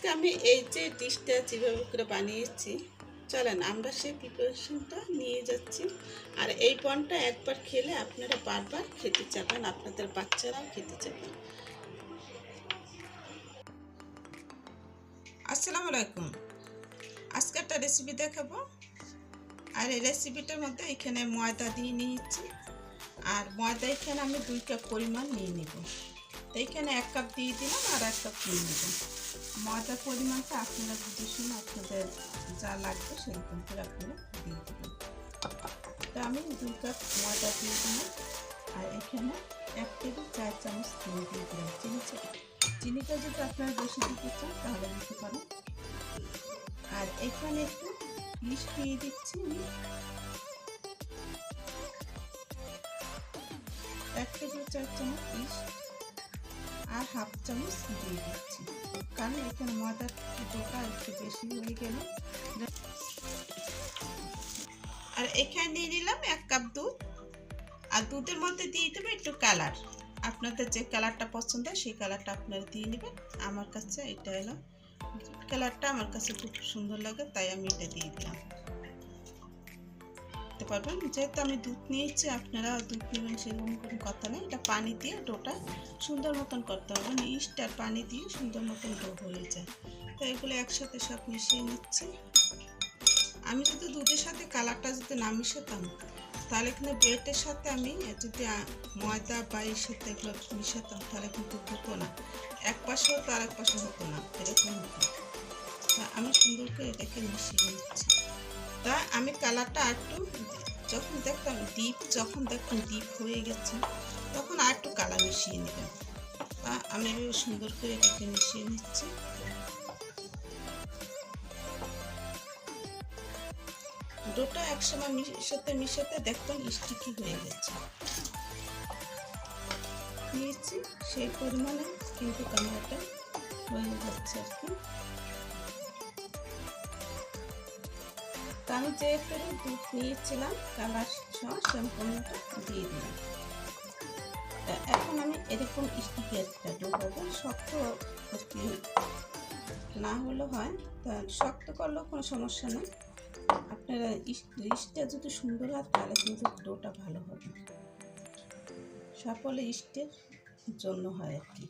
আজকে আমি এই যে ডিশটা যেভাবে করে বানিয়েছি, চলেন আমরা সেই প্রিপারেশনটা নিয়ে যাচ্ছি। আর এই পণটা একবার খেলে আপনারা বারবার খেতে চাবেন, আপনাদের বাচ্চারাও খেতে চাবেন। আসসালামু আলাইকুম। আজকে একটা রেসিপি দেখাবো। আর এই রেসিপিটার মধ্যে এখানে ময়দা দিয়ে নিয়েছি। আর ময়দা এখানে আমি 2 কাপ পরিমাণ নিয়ে নেব। তো এখানে 1 কাপ দিয়ে দিলাম আর 1 কাপ নিয়ে নেব। ময়দার পরিমাণটা আপনারা বুঝে শুনে আপনাদের যা লাগবে সেরকম করে আপনারা দিয়ে দেবেন। তো আমি 2 কাপ ময়দা দিয়ে দিলাম। আর এখানে 1 টেবিল 4 চামচ চিনি দিয়ে দিলাম। চিনিটা যদি আপনারা বেশি দিতে চান তাহলে দিতে পারেন। আর এখানে একটু ইস্ট দিয়ে দিচ্ছি আমি 1 টেবিল 4 চামচ ইস্ট আর হাফ চামচ দিয়ে দিচ্ছি, কারণ এখানে ময়দার ডোটা একটু বেশি হয়ে গেল। আর এখানে নিয়ে নিলাম 1 কাপ দুধ। আর দুধের মধ্যে দিয়ে দেবে একটু কালার, আপনাদের যে কালারটা পছন্দ সেই কালারটা আপনারা দিয়ে নেবেন। আমার কাছে এটা হলো কালারটা, আমার কাছে খুব সুন্দর লাগে তাই আমি এটা দিয়ে দিলাম। দেখতে পারবেন যেহেতু আমি দুধ নিয়েছি, আপনারা দুধ নেবেন সেরকম কোনো কথা নেই। এটা পানি দিয়ে ডোটা সুন্দর মতন করতে হবে, ইস্ট আর পানি দিয়ে সুন্দর মতন ডো হয়ে যায়। তো এগুলো একসাথে সব মিশিয়ে নিচ্ছি। আমি যদি দুধের সাথে কালারটা যদি না মিশাতাম তাহলে কিন্তু ব্রেডের সাথে আমি যদি ময়দা বা এর সাথে এগুলো মিশাতাম তাহলে কিন্তু হতো না, এক পাশে হতো আর এক পাশে হতো না, এরকম হতো। তা আমি সুন্দর করে এটাকে মিশিয়ে নিচ্ছি। তা আমি কালারটা একটু যখন দেখতাম ডিপ হয়ে গেছে তখন আর একটু কালার মিশিয়ে নেবেন। তা আমি সুন্দর করে এটাকে মিশিয়ে নিচ্ছি। ডোটা একসময় মিশাতে দেখতাম স্টিকি হয়ে গেছে, নিয়েছি সেই পরিমাণে কিন্তু কালারটা হয়ে যাচ্ছে আর কি। আমি যে করে দুধ নিয়েছিলাম কালার সহ সম্পূর্ণটা দিয়ে দিলাম। এখন আমি এরকম স্টিকি একটা ডো করবো, শক্ত না হলেও হয়, তা শক্ত করলেও কোনো সমস্যা নেই। আপনারা ইস্টটা যদি সুন্দর হয় তাহলে কিন্তু ডোটা ভালো হবে, সকলে ইস্টের জন্য হয় আর কি।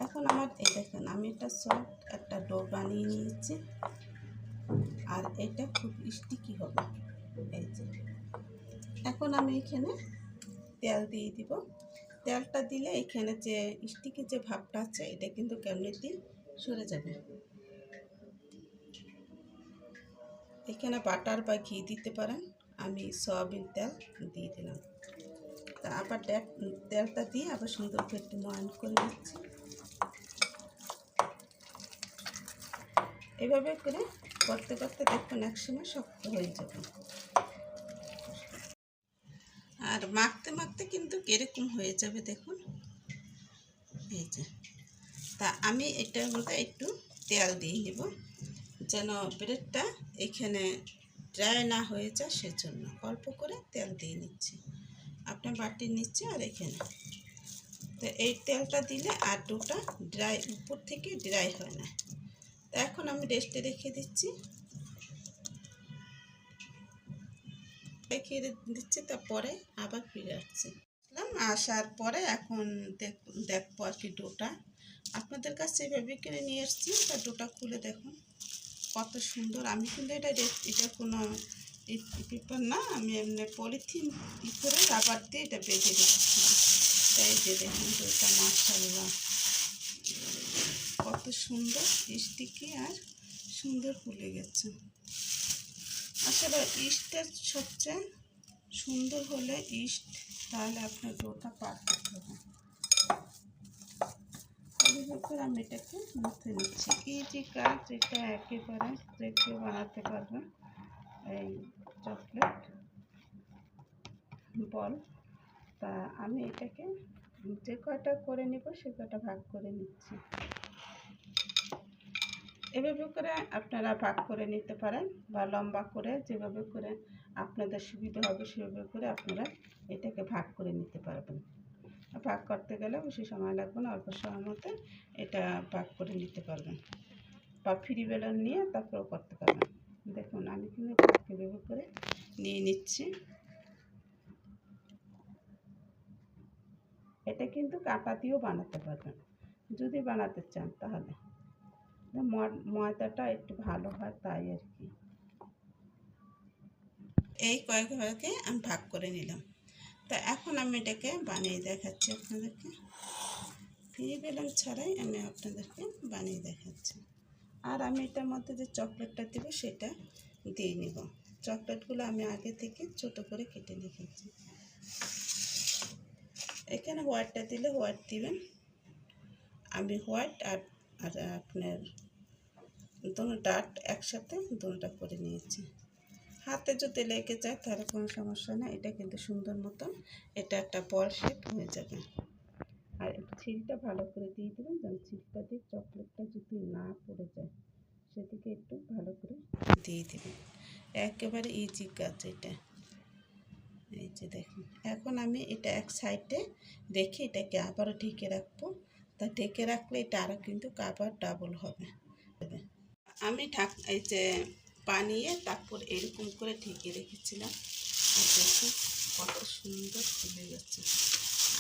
এখন আমার এই দেখেন আমি এটা সফট একটা ডো বানিয়ে নিয়েছি। আর এটা খুব স্টিকি হবে এই যে। এখন আমি এখানে তেল দিয়ে দিব। তেলটা দিলে এখানে যে স্টিকি যে ভাবটা আছে এটা কিন্তু কেমনিতেই সরে যাবে। এখানে বাটার বা ঘি দিতে পারেন, আমি সয়াবিন তেল দিয়ে দিলাম। তা আবার তেলটা দিয়ে আবার সুন্দর করে একটু ময়ান করে নিচ্ছি। এভাবে করে করতে করতে দেখুন একসময় শক্ত হয়ে যাবে। আর মাখতে মাখতে কিন্তু এরকম হয়ে যাবে দেখুন এই যে। তা আমি এটার মধ্যে একটু তেল দিয়ে নেব যেন ব্রেডটা এখানে ড্রাই না হয়ে যায়, সেজন্য অল্প করে তেল দিয়ে নিচ্ছি। আপনার বাটি নিচ্ছে আর এখানে তো এই তেলটা দিলে আর ডোটা ড্রাই উপর থেকে ড্রাই হয় না। তো এখন আমি রেস্টে রেখে দিচ্ছি, তারপরে আবার ফিরে আসছি। আসার পরে এখন দেখবো আর কি ডোটা আপনাদের কাছে এভাবে কিনে নিয়ে এসেছি। তা ডোটা খুলে দেখুন কত সুন্দর। আমি কিন্তু এটা কোনো পেপার না, আমি এমনি পলিথিন করে রাবার দিয়ে এটা বেঁধে রেখেছি। তাই যে দেখুন ডোটা মাশাআল্লাহ কত সুন্দর স্টিকি আর সুন্দর ফুলে গেছে। আসলে ইস্টটা সবচেয়ে সুন্দর হলে ইস্ট, তাহলে আপনার ডোটা পারফেক্ট হবে। এইভাবে আমি এটাকে মুছে নিচ্ছি। ইজি কাজ, এটা একেবারে যে কেউ বানাতে পারবে। এই চকলেট বল, তা আমি এটাকে যে কয়টা করে নেব সে কয়টা ভাগ করে নিচ্ছি। এভাবে করে আপনারা ভাগ করে নিতে পারেন বা লম্বা করে, যেভাবে করে আপনাদের সুবিধা হবে সেভাবে করে আপনারা এটাকে ভাগ করে নিতে পারবেন। পাক করতে গেলে বেশি সময় লাগবে না, অল্প সময়ের মধ্যে এটা পাক করে নিতে পারবেন, বা ফ্রি বেলন নিয়ে তারপরেও করতে পারবেন। দেখুন আমি কিন্তু পাককে ব্যবহার করে নিয়ে নিচ্ছি। এটা কিন্তু কাঁটা দিয়েও বানাতে পারবেন যদি বানাতে চান, তাহলে ময়দাটা একটু ভালো হয় তাই আর কি। এই কয়েক ভাগে আমি ভাগ করে নিলাম। তা এখন আমি এটাকে বানিয়ে দেখাচ্ছি আপনাদেরকে, ফ্রি বেলন ছাড়াই আমি আপনাদেরকে বানিয়ে দেখাচ্ছি। আর আমি এটার মধ্যে যে চকলেটটা দেব সেটা দিয়ে নিব। চকলেটগুলো আমি আগে থেকে ছোট করে কেটে রেখেছি। এখানে হোয়াইটটা দিলে হোয়াইট দিবেন, আমি হোয়াইট আর আর আপনার দুটো ডাট একসাথে দুটোটা করে নিয়েছি। হাতে যদি লেগে যায় তাহলে কোনো সমস্যা না, এটা কিন্তু সুন্দর মতন এটা একটা বল শেপ হয়ে যাবে। আর ছিলটা ভালো করে দিয়ে দেবেন, যেন ছিলটা দিয়ে চকলেটটা যদি না পড়ে যায় সেদিকে একটু ভালো করে দিয়ে দেবেন। একেবারে ইজি কাজ এটা। এই যে দেখুন, এখন আমি এটা এক সাইডে রেখে এটাকে আবারও ঢেকে রাখবো। তা ঢেকে রাখলে এটা আরও কিন্তু আবার ডাবল হবে। আমি এই যে বানিয়ে তারপর এরকম করে ঢেকে রেখেছিলাম, আর দেখুন কত সুন্দর ফুলে গেছে।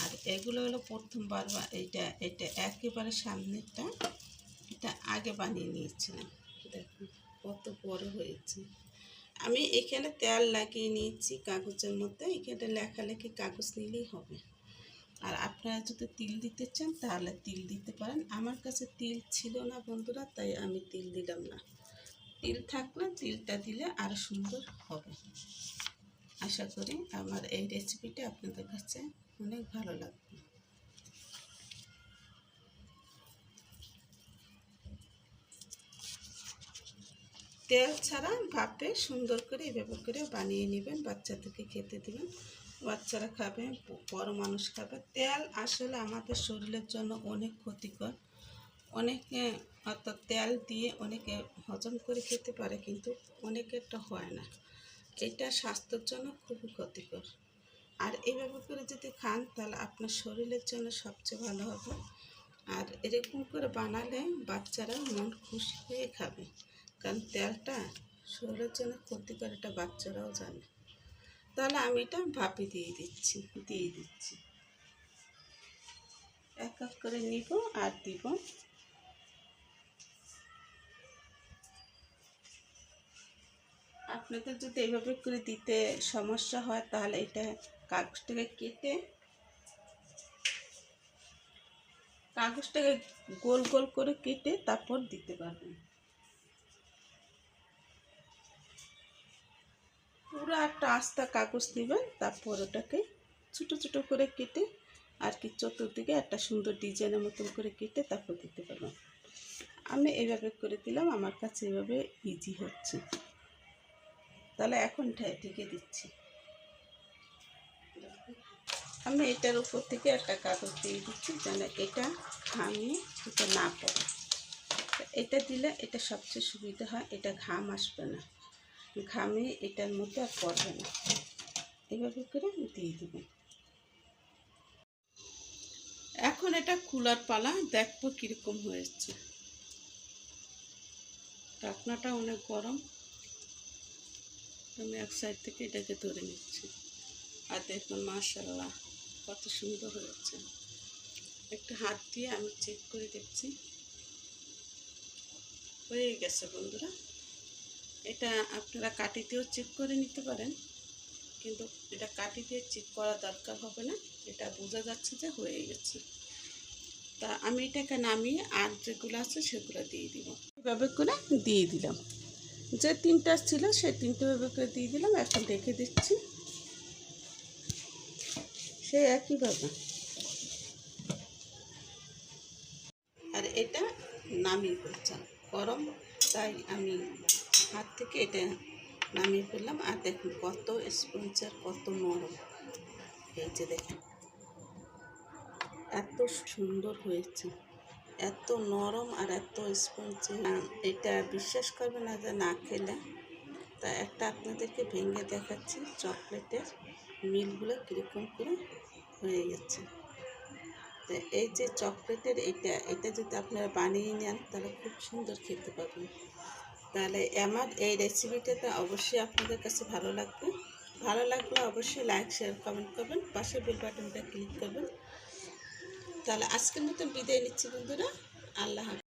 আর এগুলো হলো প্রথমবার, এটা একেবারে সামনেরটা এটা আগে বানিয়ে নিয়েছিলাম। দেখুন কত বড় হয়েছে। আমি এখানে তেল লাগিয়ে নিয়েছি কাগজের মধ্যে, এখানে লেখালেখি কাগজ নিলেই হবে। আর আপনারা যদি তিল দিতে চান তাহলে তিল দিতে পারেন। আমার কাছে তিল ছিল না বন্ধুরা, তাই আমি তিল দিলাম না। তিল থাকলে তিলটা দিলে আরও সুন্দর হবে। আশা করি আমার এই রেসিপিটা আপনাদের কাছে অনেক ভালো লাগবে। তেল ছাড়া ভাপে সুন্দর করে এভাবে করে বানিয়ে নেবেন, বাচ্চাদেরকে খেতে দেবেন, বাচ্চারা খাবে, বড় মানুষ খাবে। তেল আসলে আমাদের শরীরের জন্য অনেক ক্ষতিকর। অনেকে অর্থাৎ তেল দিয়ে অনেকে হজম করে খেতে পারে, কিন্তু অনেকেরটা হয় না। এটা স্বাস্থ্যের জন্য খুবই ক্ষতিকর। আর এইভাবে করে যদি খান তাহলে আপনার শরীরের জন্য সবচেয়ে ভালো হবে। আর এরকম করে বানালে বাচ্চারা মন খুশি হয়ে খাবে, কারণ তেলটা শরীরের জন্য ক্ষতিকর, এটা বাচ্চারাও জানে। তাহলে আমি এটা ভাপে দিয়ে দিচ্ছি এক এক করে নিব আর দিব। আপনাদের যদি এইভাবে করে দিতে সমস্যা হয় তাহলে এটা কাগজটাকে গোল গোল করে কেটে তারপর দিতে পারবেন। পুরো একটা আস্তা কাগজ নেবেন, তারপর ওটাকে ছোটো ছোটো করে কেটে আর কি চতুর্দিকে একটা সুন্দর ডিজাইনের মতন করে কেটে তারপর দিতে পারবেন। আমি এইভাবে করে দিলাম, আমার কাছে এইভাবে ইজি হচ্ছে। তাহলে এখন ঢেকে দিচ্ছি। আমি এটার উপর থেকে একটা কাগজ দিয়ে দিচ্ছি যেন এটা ঘামে এটা না পড়ে। এটা দিলে এটা সবচেয়ে সুবিধা হয়, এটা ঘাম আসবে না, ঘামে এটার মধ্যে আর পড়বে না। এভাবে করে দিয়ে দেবেন। এখন এটা খোলার পালা, দেখবো কীরকম হয়েছে। ঢাকনাটা অনেক গরম, আমি এক সাইড থেকে এটাকে ধরে নিচ্ছি। আর দেখুন মাশাআল্লাহ কত সুন্দর হয়েছে। একটা হাত দিয়ে আমি চেক করে দেখছি, হয়ে গেছে বন্ধুরা। এটা আপনারা কাঠি দিয়েও চেক করে নিতে পারেন, কিন্তু এটা কাঠি দিয়ে চেক করা দরকার হবে না, এটা বোঝা যাচ্ছে যে হয়ে গেছে। তা আমি এটাকে নামিয়ে আর যেগুলো আছে সেগুলো দিয়ে দিব। এভাবে করে দিয়ে দিলাম, যে তিনটা ছিল সেই তিনটে এভাবে করে দিয়ে দিলাম। এখন রেখে দিচ্ছি সেই একইভাবে। আর এটা নামিয়ে ফেললাম, গরম তাই আমি হাত থেকে এটা নামিয়ে ফেললাম। আর দেখুন কত স্পঞ্জের, কত নরম। এই যে দেখুন এত সুন্দর হয়েছে, এত নরম আর এত স্পঞ্জি, এটা বিশ্বাস করবে না যে না খেলে। তা একটা আপনাদেরকে ভেঙে দেখাচ্ছি চকলেটের মিলগুলো কীরকম করে হয়ে গেছে। তো এই যে চকলেটের এটা যদি আপনারা বানিয়ে নেন তাহলে খুব সুন্দর খেতে পাবেন। তাহলে আমার এই রেসিপিটাতে অবশ্যই আপনাদের কাছে ভালো লাগবে। ভালো লাগলে অবশ্যই লাইক শেয়ার কমেন্ট করবেন, পাশে বেল বাটনটা ক্লিক করবেন। তাহলে আজকের মতন বিদায় নিচ্ছি বন্ধুরা, আল্লাহ হাফেজ।